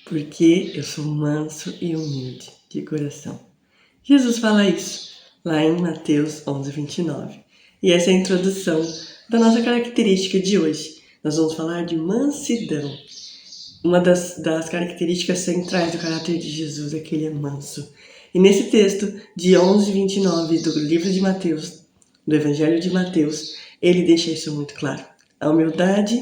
porque eu sou manso e humilde de coração. Jesus fala isso lá em Mateus 11:29. E essa é a introdução da nossa característica de hoje. Nós vamos falar de mansidão. Uma das características centrais do caráter de Jesus é que ele é manso. E nesse texto de 11:29 do livro de Mateus, do Evangelho de Mateus, ele deixa isso muito claro. A humildade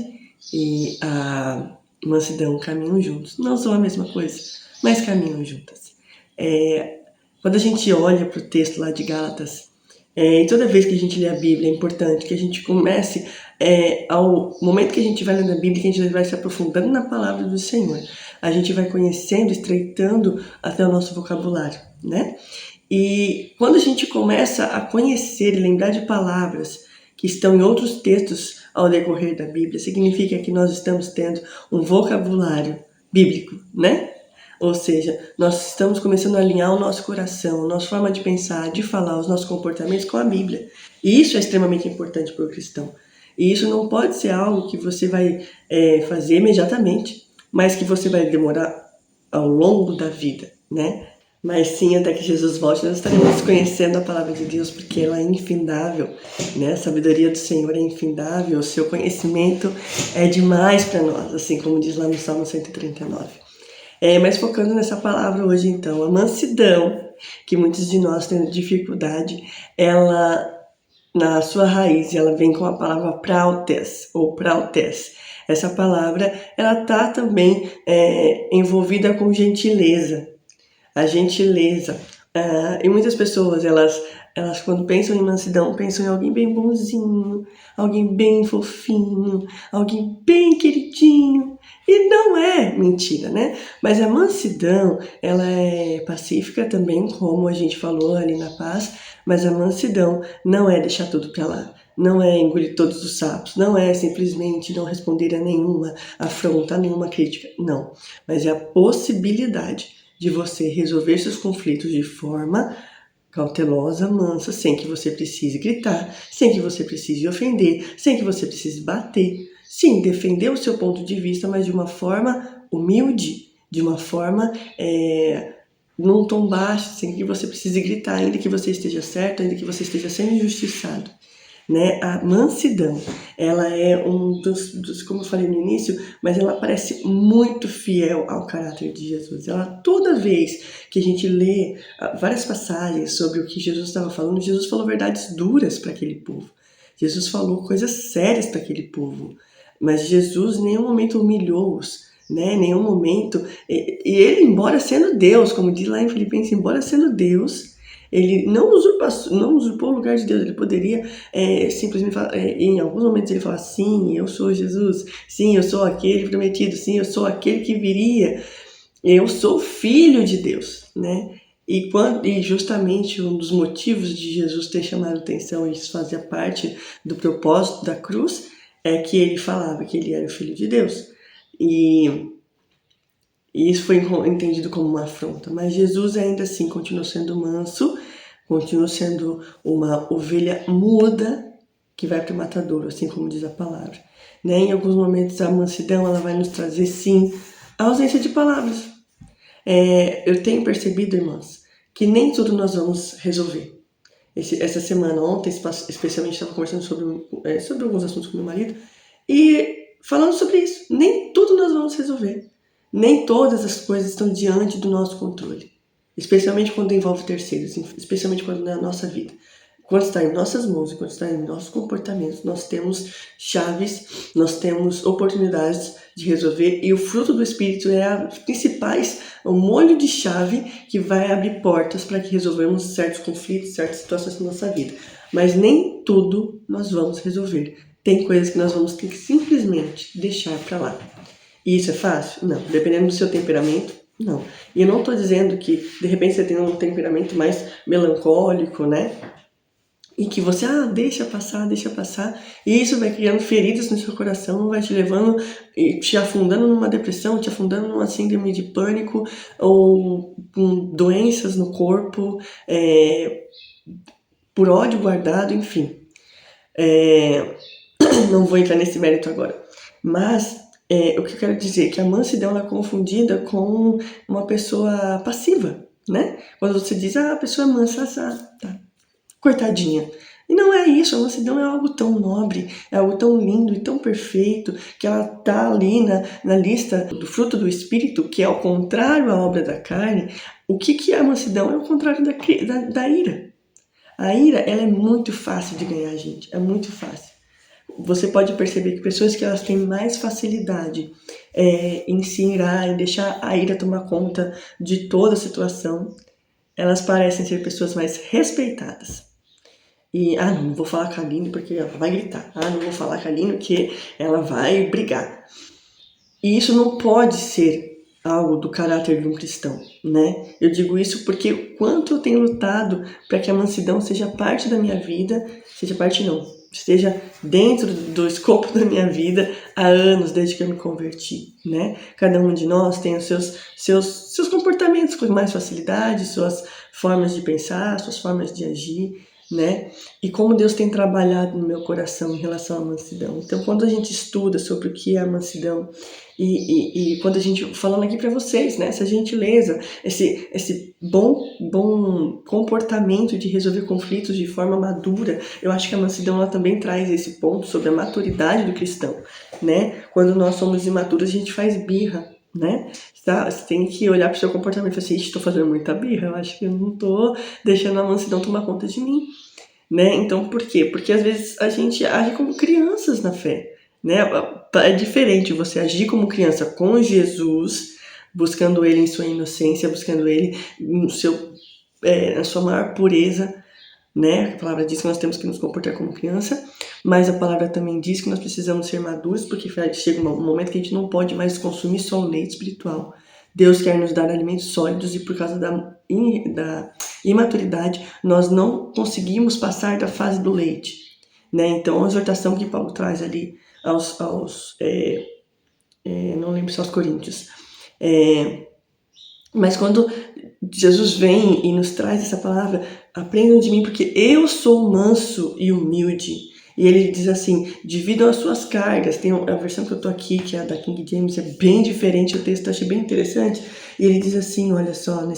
e a mansidão caminham juntos. Não são a mesma coisa, mas caminham juntas. Quando a gente olha para o texto lá de Gálatas, e toda vez que a gente lê a Bíblia, é importante que a gente comece, ao momento que a gente vai lendo a Bíblia, que a gente vai se aprofundando na palavra do Senhor. A gente vai conhecendo, estreitando até o nosso vocabulário, né? E quando a gente começa a conhecer e lembrar de palavras que estão em outros textos ao decorrer da Bíblia, significa que nós estamos tendo um vocabulário bíblico, né? Ou seja, nós estamos começando a alinhar o nosso coração, a nossa forma de pensar, de falar, os nossos comportamentos com a Bíblia. E isso é extremamente importante para o cristão. E isso não pode ser algo que você vai fazer imediatamente, mas que você vai demorar ao longo da vida, né? Mas sim, até que Jesus volte, nós estaremos conhecendo a palavra de Deus, porque ela é infindável, né? A sabedoria do Senhor é infindável, o seu conhecimento é demais para nós, assim como diz lá no Salmo 139. Mas focando nessa palavra hoje, então, a mansidão, que muitos de nós têm dificuldade, ela, na sua raiz, ela vem com a palavra prautes, ou prautes. Essa palavra, ela está também envolvida com gentileza. A gentileza. E muitas pessoas, elas quando pensam em mansidão, pensam em alguém bem bonzinho, alguém bem fofinho, alguém bem queridinho. E não é mentira, né? Mas a mansidão, ela é pacífica também, como a gente falou ali na paz, mas a mansidão não é deixar tudo pra lá. Não é engolir todos os sapos, não é simplesmente não responder a nenhuma afronta, a nenhuma crítica, não. Mas é a possibilidade de você resolver seus conflitos de forma cautelosa, mansa, sem que você precise gritar, sem que você precise ofender, sem que você precise bater. Sim, defender o seu ponto de vista, mas de uma forma humilde, de uma forma num tom baixo, sem que você precise gritar, ainda que você esteja certo, ainda que você esteja sendo injustiçado. Né? A mansidão, ela é um dos, como eu falei no início, mas ela parece muito fiel ao caráter de Jesus. Ela, toda vez que a gente lê várias passagens sobre o que Jesus estava falando, Jesus falou verdades duras para aquele povo. Jesus falou coisas sérias para aquele povo. Mas Jesus em nenhum momento humilhou-os, né? Em nenhum momento. E ele, embora sendo Deus, como diz lá em Filipenses, embora sendo Deus, ele não usurpou o lugar de Deus. Ele poderia simplesmente falar, em alguns momentos ele fala, sim, eu sou Jesus, sim, eu sou aquele prometido, sim, eu sou aquele que viria, eu sou filho de Deus, né? E justamente um dos motivos de Jesus ter chamado atenção, e isso fazia parte do propósito da cruz, é que ele falava que ele era o filho de Deus. E isso foi entendido como uma afronta. Mas Jesus ainda assim continuou sendo manso, continuou sendo uma ovelha muda que vai para o matadouro, assim como diz a palavra. Né? Em alguns momentos a mansidão ela vai nos trazer, sim, a ausência de palavras. Eu tenho percebido, irmãs, que nem tudo nós vamos resolver. Essa semana, ontem, especialmente, estava conversando sobre alguns assuntos com meu marido e falando sobre isso. Nem tudo nós vamos resolver. Nem todas as coisas estão diante do nosso controle. Especialmente quando envolve terceiros, especialmente quando é a nossa vida. Quando está em nossas mãos e quando está em nossos comportamentos, nós temos chaves, nós temos oportunidades de resolver, e o fruto do Espírito é o molho de chave que vai abrir portas para que resolvamos certos conflitos, certas situações na nossa vida. Mas nem tudo nós vamos resolver. Tem coisas que nós vamos ter que simplesmente deixar para lá. E isso é fácil? Não. Dependendo do seu temperamento, não. E eu não estou dizendo que, de repente, você tem um temperamento mais melancólico, né? E que você, deixa passar. E isso vai criando feridas no seu coração, vai te levando e te afundando numa depressão, te afundando numa síndrome de pânico, ou com doenças no corpo, por ódio guardado, enfim. Não vou entrar nesse mérito agora. Mas o que eu quero dizer? Que a mansidão ela é confundida com uma pessoa passiva, né? Quando você diz, a pessoa é mansa, tá, coitadinha. E não é isso, a mansidão é algo tão nobre, é algo tão lindo e tão perfeito, que ela tá ali na lista do fruto do Espírito, que é ao contrário à obra da carne. O que é a mansidão? É o contrário da ira. A ira, ela é muito fácil de ganhar, gente, é muito fácil. Você pode perceber que pessoas que elas têm mais facilidade em se irar, em deixar a ira tomar conta de toda a situação, elas parecem ser pessoas mais respeitadas. E, não vou falar com a Aline porque ela vai gritar. Não vou falar com a Aline porque ela vai brigar. E isso não pode ser algo do caráter de um cristão, né? Eu digo isso porque o quanto eu tenho lutado para que a mansidão seja parte da minha vida, esteja dentro do escopo da minha vida há anos, desde que eu me converti, né? Cada um de nós tem os seus comportamentos com mais facilidade, suas formas de pensar, suas formas de agir, né? E como Deus tem trabalhado no meu coração em relação à mansidão. Então, quando a gente estuda sobre o que é a mansidão, e quando a gente, falando aqui para vocês, né, essa gentileza, esse bom comportamento de resolver conflitos de forma madura, eu acho que a mansidão ela também traz esse ponto sobre a maturidade do cristão, né? Quando nós somos imaturos, a gente faz birra, né? Você tem que olhar para o seu comportamento e falar assim, estou fazendo muita birra, eu acho que eu não estou deixando a mansidão tomar conta de mim, né? Então, por quê? Porque às vezes a gente age como crianças na fé, né? É diferente você agir como criança com Jesus, buscando Ele em sua inocência, buscando Ele na sua maior pureza, né? A palavra diz que nós temos que nos comportar como criança, mas a palavra também diz que nós precisamos ser maduros, porque chega um momento que a gente não pode mais consumir só o leite espiritual. Deus quer nos dar alimentos sólidos e por causa da imaturidade nós não conseguimos passar da fase do leite, né? Então a exortação que Paulo traz ali não lembro se aos Coríntios, mas quando Jesus vem e nos traz essa palavra, aprendam de mim porque eu sou manso e humilde. E ele diz assim, dividam as suas cargas. Tem a versão que eu tô aqui, que é a da King James, é bem diferente, o texto eu achei bem interessante. E ele diz assim, olha só, no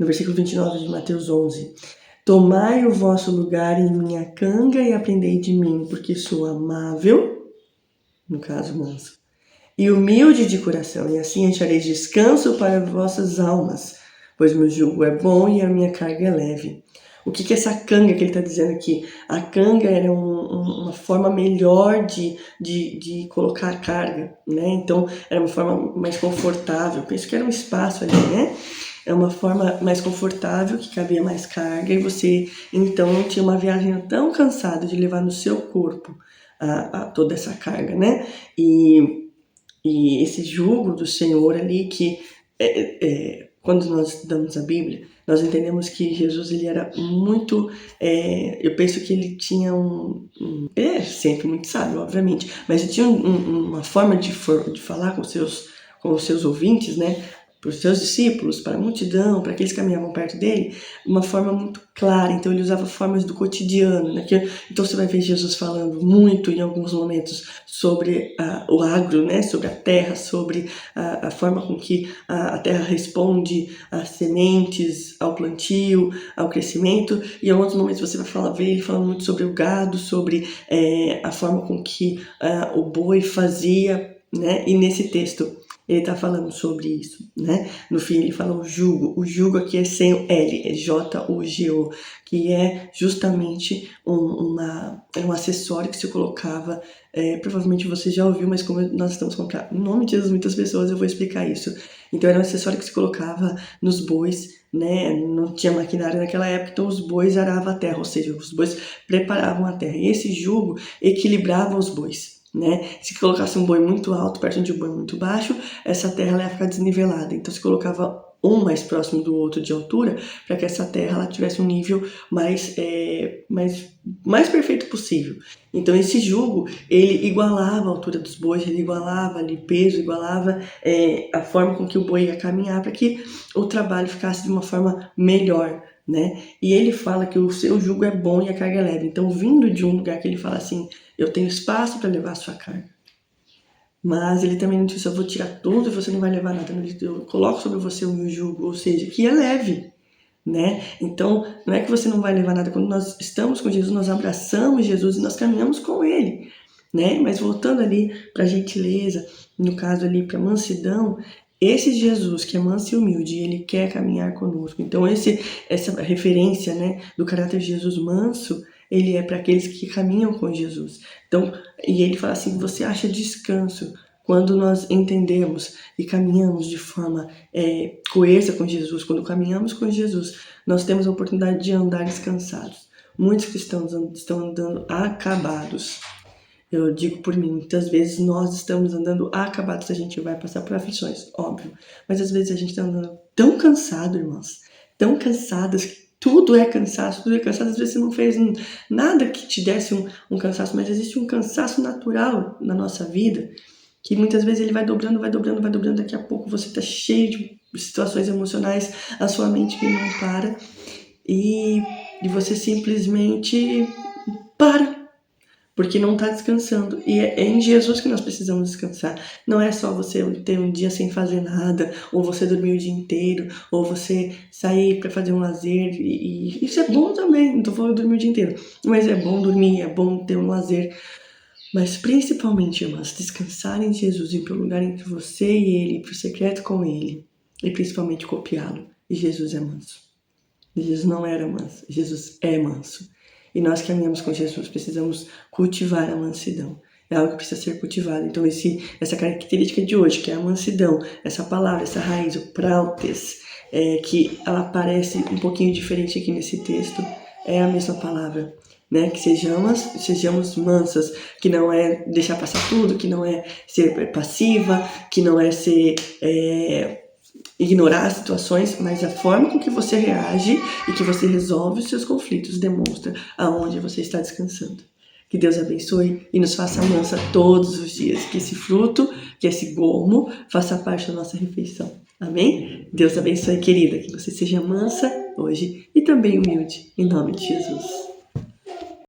versículo 29 de Mateus 11. Tomai o vosso lugar em minha canga e aprendei de mim, porque sou amável, no caso manso, e humilde de coração, e assim achareis descanso para vossas almas, pois meu jugo é bom e a minha carga é leve. O que é essa canga que ele está dizendo aqui? A canga era uma forma melhor de colocar a carga, né? Então, era uma forma mais confortável. Penso que era um espaço ali, né? É uma forma mais confortável, que cabia mais carga, e você, então, não tinha uma viagem tão cansada de levar no seu corpo toda essa carga, né? E esse jugo do Senhor ali, que quando nós estudamos a Bíblia, nós entendemos que Jesus ele era muito, eu penso que ele tinha ele é sempre muito sábio, obviamente, mas ele tinha uma forma de falar com os seus ouvintes, né? Para os seus discípulos, para a multidão, para aqueles que caminhavam perto dele, uma forma muito clara. Então ele usava formas do cotidiano, né? Então você vai ver Jesus falando muito em alguns momentos sobre o agro, né? Sobre a terra, sobre a forma com que a terra responde às sementes, ao plantio, ao crescimento. E em outros momentos você vai ver ele falando muito sobre o gado, sobre a forma com que o boi fazia, né? E nesse texto ele está falando sobre isso, né? No fim ele fala o jugo aqui é sem o L, é J-U-G-O, que é justamente um acessório que se colocava, provavelmente você já ouviu, mas como nós estamos colocando, em nome de Jesus, muitas pessoas, eu vou explicar isso. Então era um acessório que se colocava nos bois, né? Não tinha maquinário naquela época, então os bois aravam a terra, ou seja, os bois preparavam a terra, e esse jugo equilibrava os bois, né? Se colocasse um boi muito alto perto de um boi muito baixo, essa terra ela ia ficar desnivelada. Então se colocava um mais próximo do outro de altura, para que essa terra ela tivesse um nível mais perfeito possível. Então esse jugo ele igualava a altura dos bois, ele igualava ali peso, igualava a forma com que o boi ia caminhar, para que o trabalho ficasse de uma forma melhor, né? E ele fala que o seu jugo é bom e a carga é leve. Então, vindo de um lugar que ele fala assim, eu tenho espaço para levar a sua carga, Mas ele também não disse, eu vou tirar tudo e você não vai levar nada. Eu coloco sobre você o meu jugo, ou seja, que é leve, né? Então, não é que você não vai levar nada. Quando nós estamos com Jesus, nós abraçamos Jesus e nós caminhamos com Ele, né? Mas voltando ali para a gentileza, no caso ali para a mansidão, esse Jesus que é manso e humilde, ele quer caminhar conosco. Então, essa referência, né, do caráter de Jesus manso, ele é para aqueles que caminham com Jesus. Então, e ele fala assim, você acha descanso quando nós entendemos e caminhamos de forma coesa com Jesus, quando caminhamos com Jesus, nós temos a oportunidade de andar descansados. Muitos cristãos estão andando acabados. Eu digo por mim, muitas vezes nós estamos andando acabados, a gente vai passar por aflições, óbvio. Mas às vezes a gente está andando tão cansado, irmãos, tão cansados, que tudo é cansaço, tudo é cansaço. Às vezes você não fez nada que te desse um cansaço, mas existe um cansaço natural na nossa vida, que muitas vezes ele vai dobrando, daqui a pouco você está cheio de situações emocionais, a sua mente que não para, e você simplesmente para, porque não está descansando. E é em Jesus que nós precisamos descansar. Não é só você ter um dia sem fazer nada, ou você dormir o dia inteiro, ou você sair para fazer um lazer, e isso é bom também, não estou falando dormir o dia inteiro, mas é bom dormir, é bom ter um lazer. Mas principalmente, irmãs, descansar em Jesus, ir para o lugar entre você e Ele, para o secreto com Ele, e principalmente copiá-lo. E Jesus é manso. Jesus não era manso, Jesus é manso. E nós que caminhamos com Jesus precisamos cultivar a mansidão. É algo que precisa ser cultivado. Então essa característica de hoje, que é a mansidão, essa palavra, essa raiz, o prautes, que ela aparece um pouquinho diferente aqui nesse texto, é a mesma palavra. Né, que sejamos mansas, que não é deixar passar tudo, que não é ser passiva, que não é ser ignorar as situações, mas a forma com que você reage e que você resolve os seus conflitos demonstra aonde você está descansando. Que Deus abençoe e nos faça mansa todos os dias, que esse fruto, que esse gomo faça parte da nossa refeição. Amém? Deus abençoe, querida, que você seja mansa hoje e também humilde, em nome de Jesus.